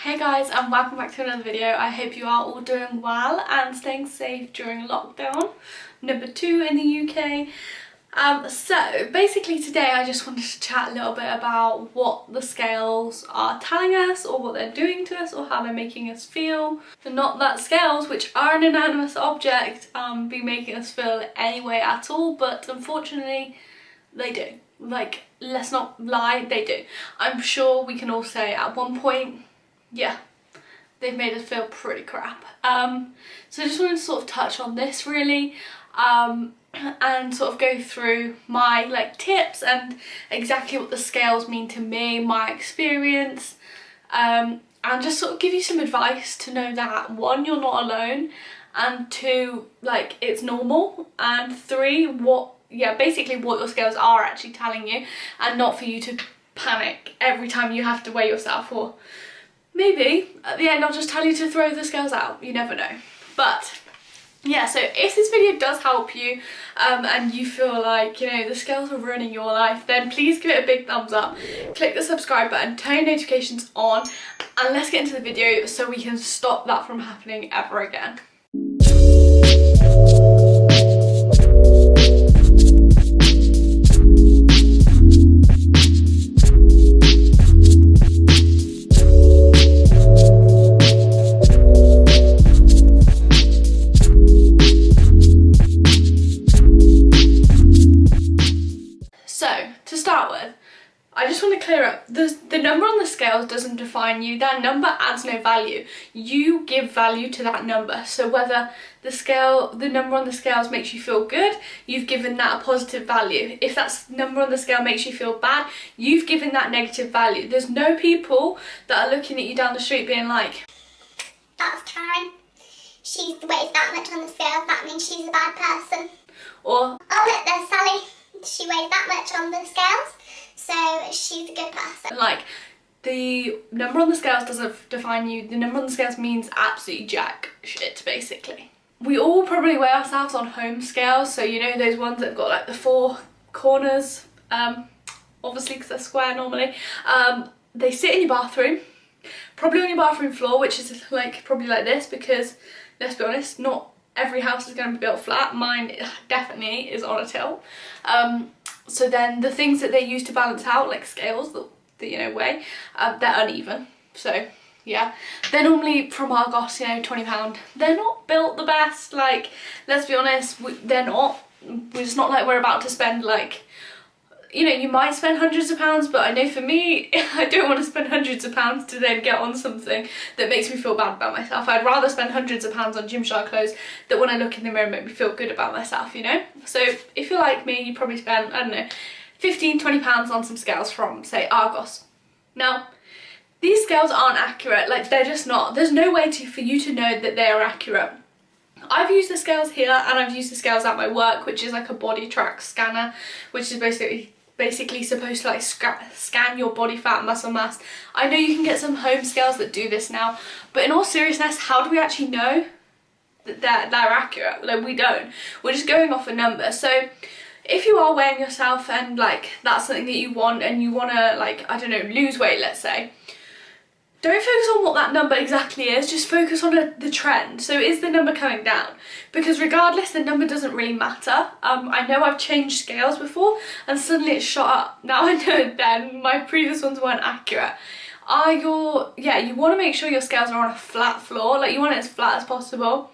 Hey guys, and welcome back to another video. I hope you are all doing well and staying safe during lockdown number 2 in the UK. So basically today I just wanted to chat a little bit about what the scales are telling us, or what they're doing to us, or how they're making us feel. And not that scales, which are an inanimate object, be making us feel any way at all, but unfortunately they do. Like, let's not lie, they do. I'm sure we can all say at one point, yeah, they've made us feel pretty crap. So I just wanted to sort of touch on this really, and sort of go through my tips and exactly what the scales mean to me, my experience, and just sort of give you some advice to know that 1, you're not alone, and 2, like, it's normal, and 3, basically what your scales are actually telling you, and not for you to panic every time you have to weigh yourself, or maybe at the end I'll just tell you to throw the scales out, you never know. But yeah, so if this video does help you and you feel like, you know, the scales are ruining your life, then please give it a big thumbs up, click the subscribe button, turn your notifications on, and let's get into the video so we can stop that from happening ever again. I just want to clear up, the number on the scales doesn't define you. That number adds no value. You give value to that number. So whether the number on the scales makes you feel good, you've given that a positive value. If that number on the scale makes you feel bad, you've given that negative value. There's no people that are looking at you down the street being like, "That's Karen. She weighs that much on the scale, that means she's a bad person." Or, "Oh look, there's Sally. She weighs that much on the scales, so she's a good person." Like, the number on the scales doesn't define you. The number on the scales means absolutely jack shit, basically. We all probably weigh ourselves on home scales, so you know those ones that have got like the 4 corners, obviously because they're square normally. They sit in your bathroom, probably on your bathroom floor, which is like probably like this, because let's be honest, not every house is going to be built flat. Mine definitely is on a tilt. So then the things that they use to balance out, like scales that you know weigh, they're uneven. So yeah, they're normally from Argos, you know, £20. They're not built the best, like, let's be honest, they're not. It's not like we're about to spend, like, you know, you might spend hundreds of pounds, but I know for me, I don't want to spend hundreds of pounds to then get on something that makes me feel bad about myself. I'd rather spend hundreds of pounds on Gymshark clothes that when I look in the mirror make me feel good about myself, you know? So if you're like me, you probably spend, I don't know, £15, £20 on some scales from, say, Argos. Now, these scales aren't accurate, like, they're just not. There's no way for you to know that they are accurate. I've used the scales here, and I've used the scales at my work, which is like a body track scanner, which is basically supposed to like scan your body fat, muscle mass. I know you can get some home scales that do this now, but in all seriousness, how do we actually know that they're accurate? Like, we don't. We're just going off a number. So if you are weighing yourself and like that's something that you want, and you want to, like, I don't know, lose weight, let's say, don't focus on what that number exactly is, just focus on the trend. So is the number coming down? Because regardless, the number doesn't really matter. I know I've changed scales before and suddenly it shot up. Now I know then my previous ones weren't accurate. You want to make sure your scales are on a flat floor, like you want it as flat as possible.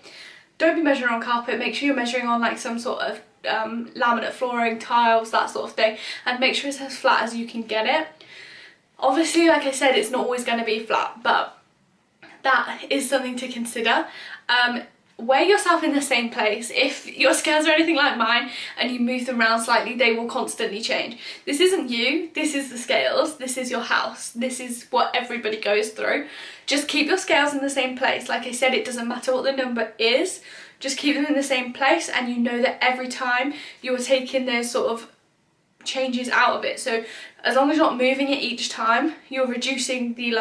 Don't be measuring on carpet, make sure you're measuring on like some sort of laminate flooring, tiles, that sort of thing, and make sure it's as flat as you can get it. Obviously, like I said, it's not always going to be flat, but that is something to consider. Weigh yourself in the same place. If your scales are anything like mine and you move them around slightly, they will constantly change. This isn't you, this is the scales, this is your house, this is what everybody goes through. Just keep your scales in the same place. Like I said, it doesn't matter what the number is, just keep them in the same place, and you know that every time you're taking those sort of changes out of it. So as long as you're not moving it each time, you're reducing the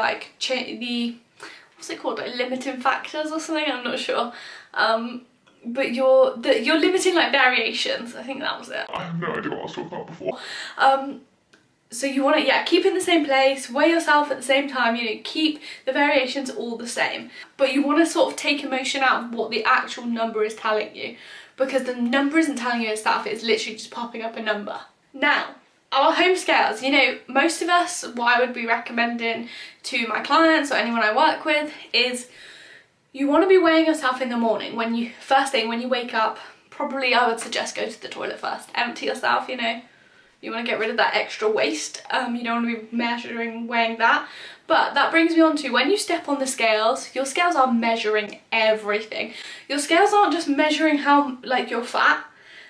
what's it called, like limiting factors or something, I'm not sure, but you're limiting like variations. I think that was it. I have no idea what I was talking about before. So you want to, yeah, keep in the same place, weigh yourself at the same time, you know, keep the variations all the same. But you want to sort of take emotion out of what the actual number is telling you, because the number isn't telling you itself, it's literally just popping up a number. Now, our home scales, you know, most of us, what I would be recommending to my clients or anyone I work with is you want to be weighing yourself in the morning when you, first thing when you wake up. Probably I would suggest go to the toilet first, empty yourself, you know. You want to get rid of that extra waste. You don't want to be measuring, weighing that. But that brings me on to when you step on the scales, your scales are measuring everything. Your scales aren't just measuring how, like, your fat.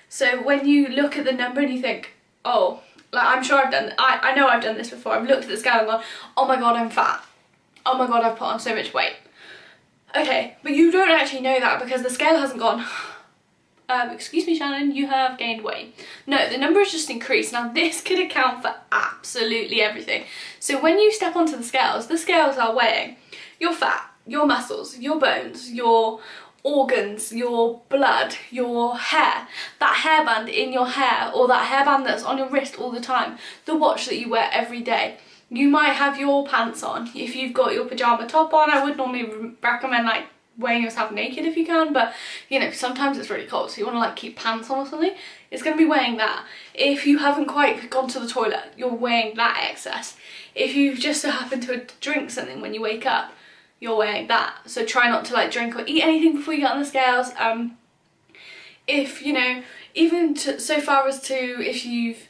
So when you look at the number and you think, oh, like, I'm sure I've done, I know I've done this before. I've looked at the scale and gone, oh my god, I'm fat. Oh my god, I've put on so much weight. Okay, but you don't actually know that because the scale hasn't gone, excuse me Shannon, you have gained weight. No, the number has just increased. Now this could account for absolutely everything. So when you step onto the scales are weighing your fat, your muscles, your bones, your organs, your blood, your hair, that hairband in your hair, or that hairband that's on your wrist all the time, the watch that you wear every day. You might have your pants on. If you've got your pajama top on, I would normally recommend like weighing yourself naked if you can, but you know, sometimes it's really cold, so you want to like keep pants on or something. It's going to be weighing that. If you haven't quite gone to the toilet, you're weighing that excess. If you just so happen to drink something when you wake up, you're weighing that. So try not to like drink or eat anything before you get on the scales. If you know, even so far as to if you've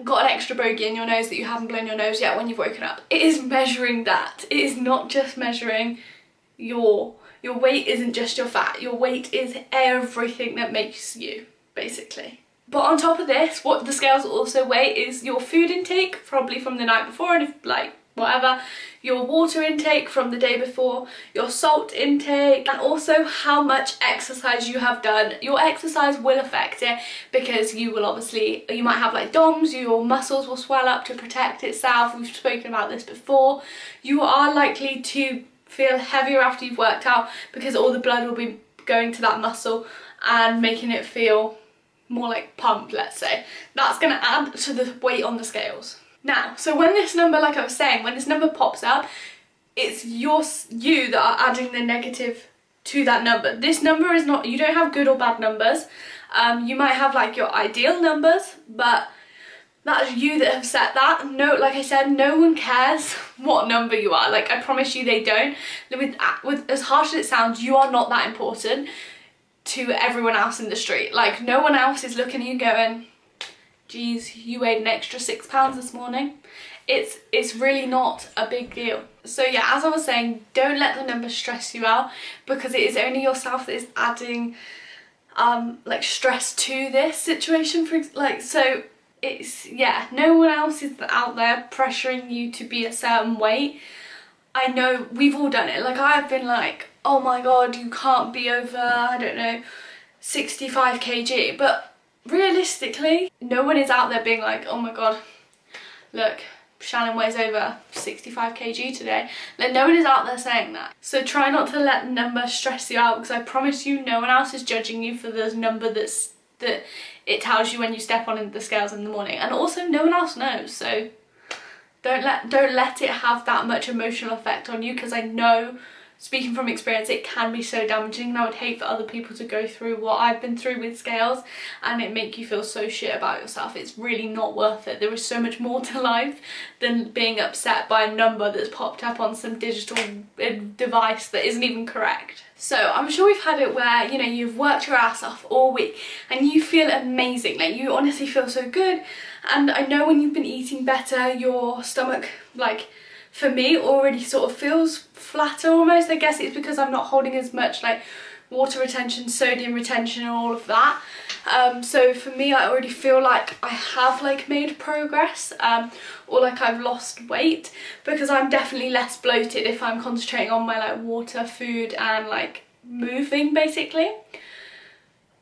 got an extra bogey in your nose that you haven't blown your nose yet when you've woken up, it is measuring that. It is not just measuring your weight. Isn't just your fat. Your weight is everything that makes you, basically. But on top of this, what the scales also weigh is your food intake, probably from the night before, and if like whatever, your water intake from the day before, your salt intake, and also how much exercise you have done. Your exercise will affect it because you will obviously, you might have like DOMS, your muscles will swell up to protect itself. We've spoken about this before. You are likely to feel heavier after you've worked out because all the blood will be going to that muscle and making it feel more like pumped, let's say. That's going to add to the weight on the scales. Now, so when this number, like I was saying, when this number pops up, it's you that are adding the negative to that number. This number is not, you don't have good or bad numbers. You might have like your ideal numbers, but that's you that have set that. No, like I said, no one cares what number you are. Like, I promise you they don't. With as harsh as it sounds, you are not that important to everyone else in the street. Like, no one else is looking at you going, geez, you weighed an extra 6 pounds this morning. It's really not a big deal. So yeah, as I was saying, don't let the numbers stress you out, because it is only yourself that is adding like stress to this situation. So it's, yeah, no one else is out there pressuring you to be a certain weight. I know we've all done it. Like, I've been like, oh my god, you can't be over, I don't know, 65 kg, but realistically, no one is out there being like, oh my god, look, Shannon weighs over 65 kg today. Like, no one is out there saying that. So try not to let the number stress you out, because I promise you no one else is judging you for the number that it tells you when you step on the scales in the morning. And also no one else knows, so don't let it have that much emotional effect on you, because I know, speaking from experience, it can be so damaging, and I would hate for other people to go through what I've been through with scales and it make you feel so shit about yourself. It's really not worth it. There is so much more to life than being upset by a number that's popped up on some digital device that isn't even correct. So I'm sure we've had it where, you know, you've worked your ass off all week and you feel amazing, like you honestly feel so good. And I know when you've been eating better, your stomach, like, for me, already sort of feels flatter almost. I guess it's because I'm not holding as much like water retention, sodium retention and all of that. So for me, I already feel like I have like made progress, or like I've lost weight, because I'm definitely less bloated if I'm concentrating on my like water, food and like moving basically.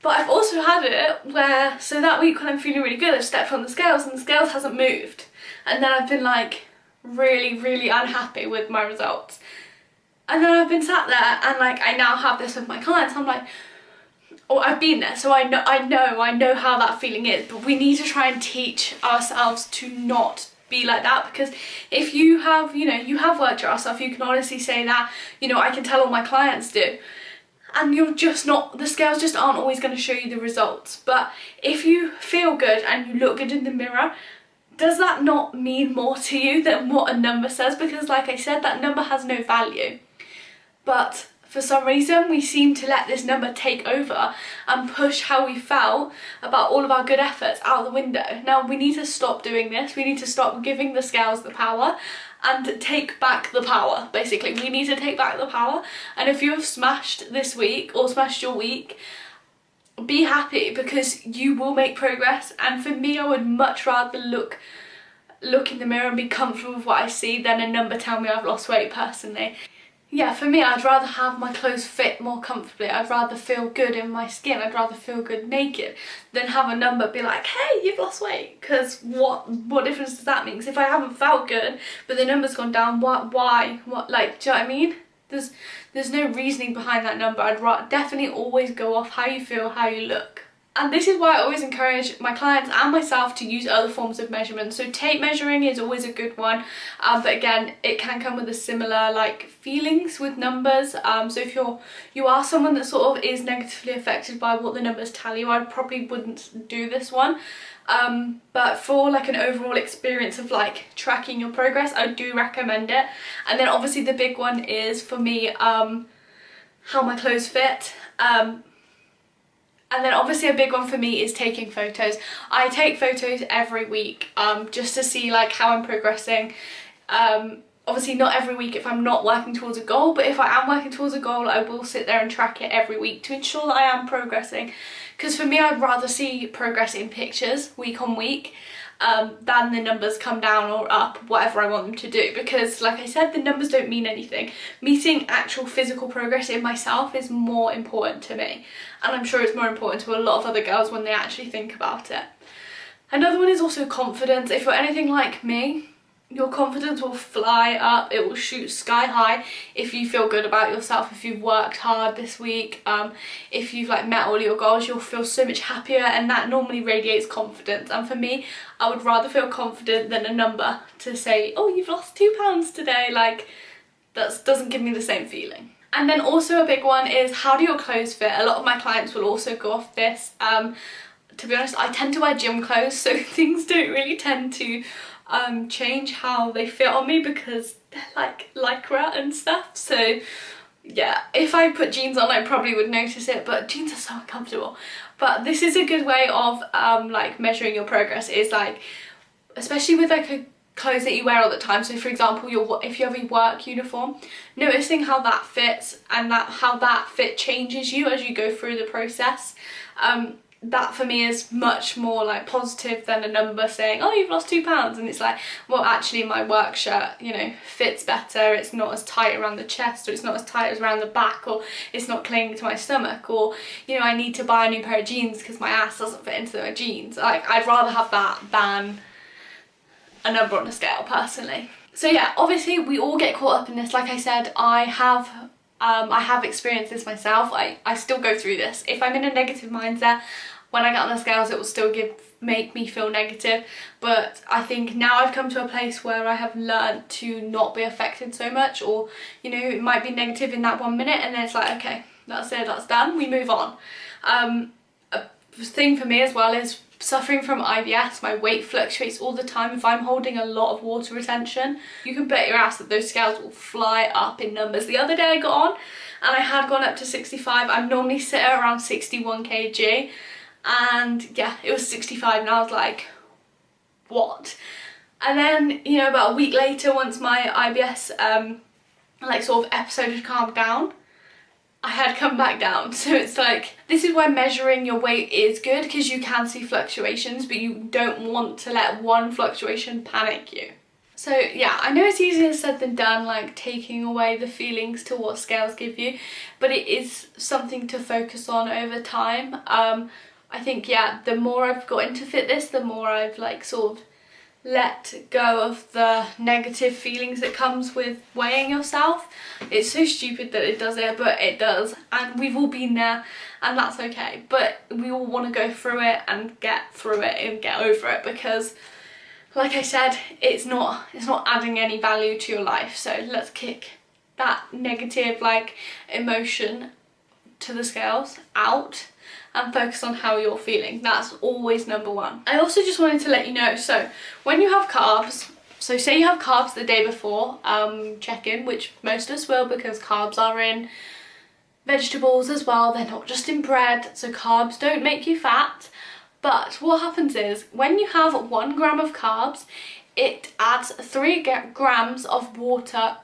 But I've also had it where, so that week when I'm feeling really good, I've stepped on the scales and the scales hasn't moved, and then I've been like really unhappy with my results. And then I've been sat there and like I now have this with my clients. I'm like, Oh, I've been there, so I know how that feeling is, but we need to try and teach ourselves to not be like that, because if you have, you know, you have worked your ass off, you can honestly say that, you know, I can tell all my clients do, and you're just not, the scales just aren't always going to show you the results. But if you feel good and you look good in the mirror, does that not mean more to you than what a number says? Because like I said, that number has no value. But for some reason, we seem to let this number take over and push how we felt about all of our good efforts out the window. Now, we need to stop doing this. We need to stop giving the scales the power and take back the power, basically. We need to take back the power. And if you have smashed this week or smashed your week, be happy, because you will make progress. And for me, I would much rather look in the mirror and be comfortable with what I see than a number tell me I've lost weight, personally. Yeah, for me, I'd rather have my clothes fit more comfortably. I'd rather feel good in my skin. I'd rather feel good naked than have a number be like, hey, you've lost weight. Because what difference does that make? Because if I haven't felt good, but the number's gone down, why? What, like, do you know what I mean? There's no reasoning behind that number. I'd definitely always go off how you feel, how you look. And this is why I always encourage my clients and myself to use other forms of measurement. So tape measuring is always a good one, but again, it can come with a similar like feelings with numbers. So if you are someone that sort of is negatively affected by what the numbers tell you, I probably wouldn't do this one. But for like an overall experience of like tracking your progress, I do recommend it. And then obviously the big one is for me, how my clothes fit. And then obviously a big one for me is taking photos. I take photos every week just to see like how I'm progressing. Obviously not every week if I'm not working towards a goal, but if I am working towards a goal, I will sit there and track it every week to ensure that I am progressing. Because for me, I'd rather see progress in pictures week on week than the numbers come down or up, whatever I want them to do. Because like I said, the numbers don't mean anything. Me seeing actual physical progress in myself is more important to me. And I'm sure it's more important to a lot of other girls when they actually think about it. Another one is also confidence. If you're anything like me, your confidence will fly up, it will shoot sky high if you feel good about yourself, if you've worked hard this week, if you've like met all your goals, you'll feel so much happier, and that normally radiates confidence. And for me, I would rather feel confident than a number to say, oh, you've lost 2 pounds today. Like, that doesn't give me the same feeling. And then also a big one is, how do your clothes fit? A lot of my clients will also go off this. To be honest, I tend to wear gym clothes, so things don't really tend to change how they fit on me because they're like lycra and stuff. So yeah, if I put jeans on, I probably would notice it, but jeans are so uncomfortable. But this is a good way of like measuring your progress, is like, especially with like a clothes that you wear all the time. So for example, if you have a work uniform, noticing how that fits and how that fit changes you as you go through the process. That for me is much more like positive than a number saying, oh, you've lost 2 pounds, and it's like, well, actually my work shirt, you know, fits better, it's not as tight around the chest, or it's not as tight as around the back, or it's not clinging to my stomach, or, you know, I need to buy a new pair of jeans because my ass doesn't fit into my jeans. Like, I'd rather have that than a number on a scale, personally. So yeah, obviously we all get caught up in this. Like I said, I have experienced this myself. I still go through this. If I'm in a negative mindset, when I get on the scales, it will still make me feel negative. But I think now I've come to a place where I have learned to not be affected so much, or, you know, it might be negative in that 1 minute and then it's like, okay, that's it, that's done, we move on. A thing for me as well is suffering from IBS. My weight fluctuates all the time. If I'm holding a lot of water retention, you can bet your ass that those scales will fly up in numbers. The other day I got on and I had gone up to 65. I normally sit at around 61 kg, and yeah, it was 65 and I was like, what? And then, you know, about a week later, once my IBS like sort of episode had calmed down, I had come back down. So it's like, this is why measuring your weight is good, because you can see fluctuations, but you don't want to let one fluctuation panic you. So yeah, I know it's easier said than done, like taking away the feelings to what scales give you, but it is something to focus on over time. I think, yeah, the more I've got into fitness, the more I've like sort of let go of the negative feelings that comes with weighing yourself. It's so stupid that it does it, but it does, and we've all been there, and that's okay. But we all want to go through it and get through it and get over it, because like I said, it's not adding any value to your life. So let's kick that negative like emotion to the scales out and focus on how you're feeling. That's always number one. I also just wanted to let you know, so when you have carbs, so say you have carbs the day before, check in, which most of us will, because carbs are in vegetables as well, they're not just in bread, so carbs don't make you fat. But what happens is, when you have 1 gram of carbs, it adds 3 grams of water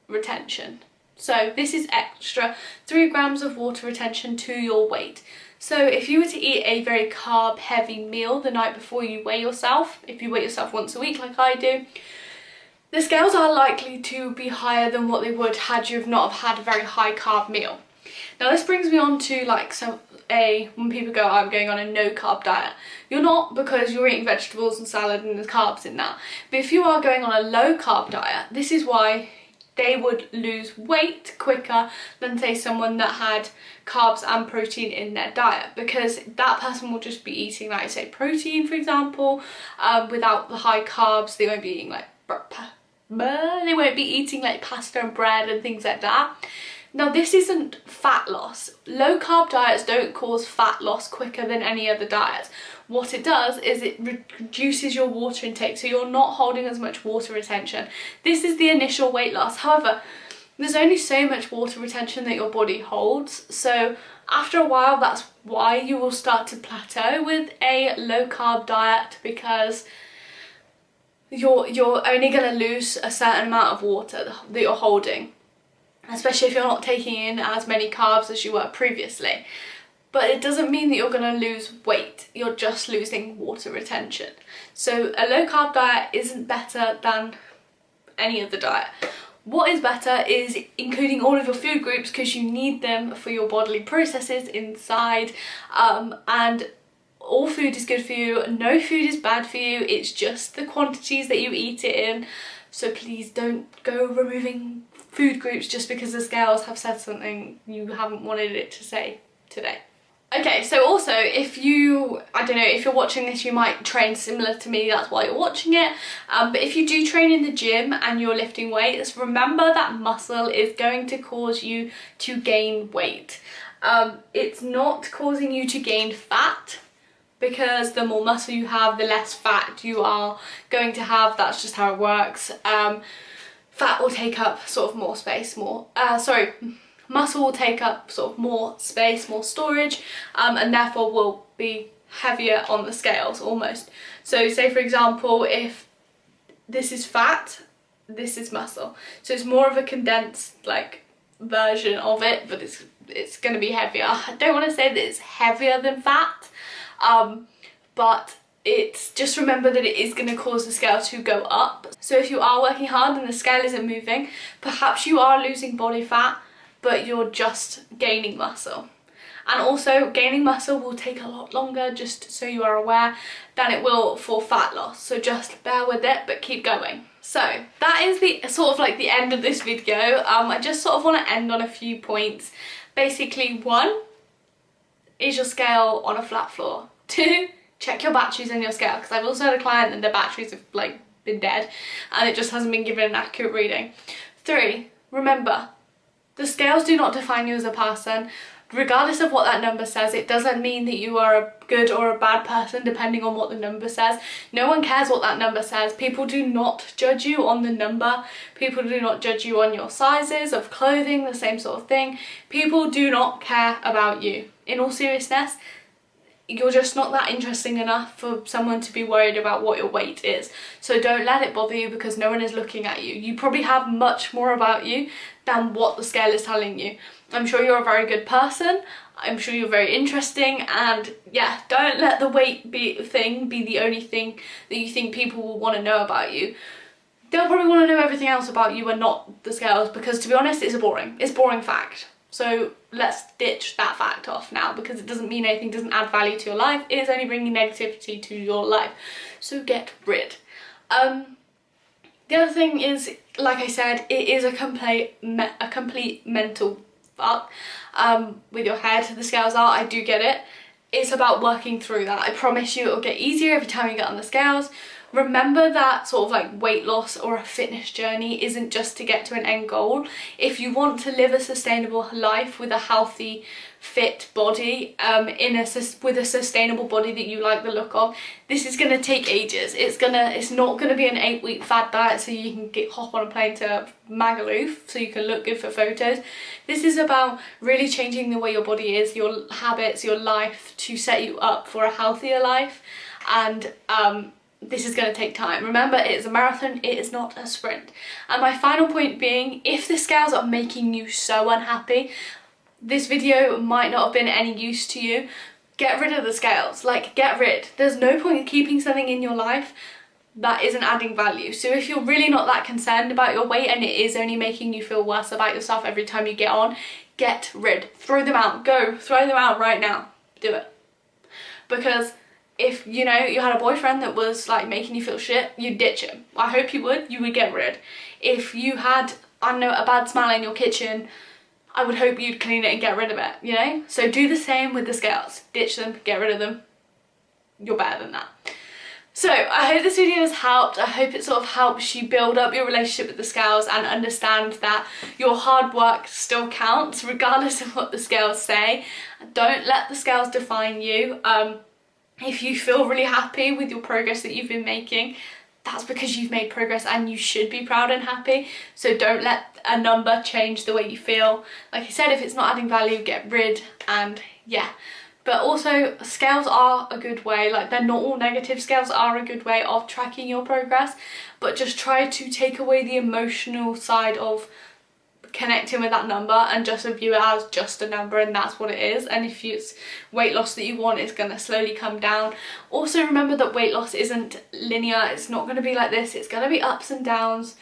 retention. So this is extra 3 grams of water retention to your weight. So if you were to eat a very carb heavy meal the night before you weigh yourself, if you weigh yourself once a week like I do, the scales are likely to be higher than what they would had you have not have had a very high carb meal. Now this brings me on to like when people go, I'm going on a no carb diet. You're not, because you're eating vegetables and salad and there's carbs in that. But if you are going on a low carb diet, this is why they would lose weight quicker than say someone that had carbs and protein in their diet, because that person will just be eating, like say protein for example, without the high carbs. They won't be eating like pasta and bread and things like that. Now this isn't fat loss. Low carb diets don't cause fat loss quicker than any other diet. What it does is it reduces your water intake, so you're not holding as much water retention. This is the initial weight loss. However, there's only so much water retention that your body holds, so after a while that's why you will start to plateau with a low carb diet, because you're only going to lose a certain amount of water that you're holding, especially if you're not taking in as many carbs as you were previously. But it doesn't mean that you're going to lose weight, you're just losing water retention. So a low carb diet isn't better than any other diet. What is better is including all of your food groups, because you need them for your bodily processes inside, and all food is good for you, no food is bad for you, it's just the quantities that you eat it in. So please don't go removing food groups just because the scales have said something you haven't wanted it to say today. Okay, so also if you're watching this, you might train similar to me, that's why you're watching it, but if you do train in the gym and you're lifting weights, remember that muscle is going to cause you to gain weight. It's not causing you to gain fat, because the more muscle you have, the less fat you are going to have. That's just how it works. Fat will take up sort of more space, muscle will take up sort of more space, more storage, and therefore will be heavier on the scales almost. So say for example, if this is fat, this is muscle. So it's more of a condensed like version of it, but it's going to be heavier. I don't want to say that it's heavier than fat, but it's just remember that it is going to cause the scale to go up. So if you are working hard and the scale isn't moving, perhaps you are losing body fat, but you're just gaining muscle. And also gaining muscle will take a lot longer, just so you are aware, than it will for fat loss. So just bear with it, but keep going. So that is the sort of like the end of this video. I just sort of want to end on a few points. Basically, 1, is your scale on a flat floor? 2, check your batteries in your scale, because I've also had a client and their batteries have like been dead and it just hasn't been given an accurate reading. 3, remember, the scales do not define you as a person. Regardless of what that number says, it doesn't mean that you are a good or a bad person depending on what the number says. No one cares what that number says. People do not judge you on the number. People do not judge you on your sizes of clothing, the same sort of thing. People do not care about you. In all seriousness, you're just not that interesting enough for someone to be worried about what your weight is. So don't let it bother you, because no one is looking at you. You probably have much more about you than what the scale is telling you. I'm sure you're a very good person. I'm sure you're very interesting, and yeah, don't let the weight thing be the only thing that you think people will want to know about you. They'll probably want to know everything else about you and not the scales, because to be honest, it's boring fact. So let's ditch that fact off now, because it doesn't mean anything, doesn't add value to your life. It is only bringing negativity to your life. So get rid. The other thing is, like I said, it is a complete mental fuck with your head. The scales are, I do get it. It's about working through that. I promise you it'll get easier every time you get on the scales. Remember that sort of like weight loss or a fitness journey isn't just to get to an end goal. If you want to live a sustainable life with a healthy, fit body, with a sustainable body that you like the look of, this is going to take ages. It's not going to be an 8-week fad diet so you can hop on a plane to Magaluf so you can look good for photos. This is about really changing the way your body is, your habits, your life, to set you up for a healthier life. And this is going to take time. Remember, it is a marathon, it is not a sprint. And my final point being, if the scales are making you so unhappy, this video might not have been any use to you, get rid of the scales. Like, get rid. There's no point in keeping something in your life that isn't adding value. So if you're really not that concerned about your weight and it is only making you feel worse about yourself every time you get on, get rid. Throw them out. Go. Throw them out right now. Do it. Because if, you know, you had a boyfriend that was like making you feel shit, you'd ditch him. I hope you would get rid. If you had, I don't know, a bad smell in your kitchen, I would hope you'd clean it and get rid of it, you know? So do the same with the scales. Ditch them, get rid of them. You're better than that. So I hope this video has helped. I hope it sort of helps you build up your relationship with the scales and understand that your hard work still counts regardless of what the scales say. Don't let the scales define you. If you feel really happy with your progress that you've been making, that's because you've made progress and you should be proud and happy. So don't let a number change the way you feel. Like I said, if it's not adding value, get rid. And yeah, but also scales are a good way, like they're not all negative, scales are a good way of tracking your progress, but just try to take away the emotional side of connecting with that number and just view it as just a number, and that's what it is. And if it's weight loss that you want, it's going to slowly come down. Also remember that weight loss isn't linear. It's not going to be like this. It's going to be ups and downs.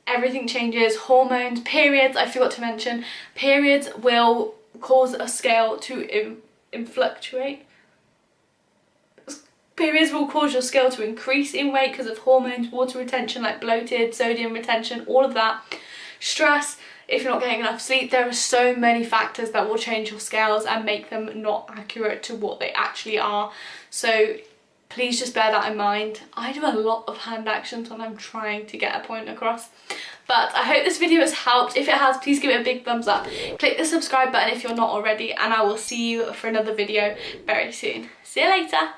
Everything changes. Hormones, periods, I forgot to mention, periods will cause a scale to fluctuate. Periods will cause your scale to increase in weight because of hormones, water retention like bloated, sodium retention, all of that. Stress, if you're not getting enough sleep, there are so many factors that will change your scales and make them not accurate to what they actually are. So please just bear that in mind. I do a lot of hand actions when I'm trying to get a point across. But I hope this video has helped. If it has, please give it a big thumbs up. Click the subscribe button if you're not already, and I will see you for another video very soon. See you later.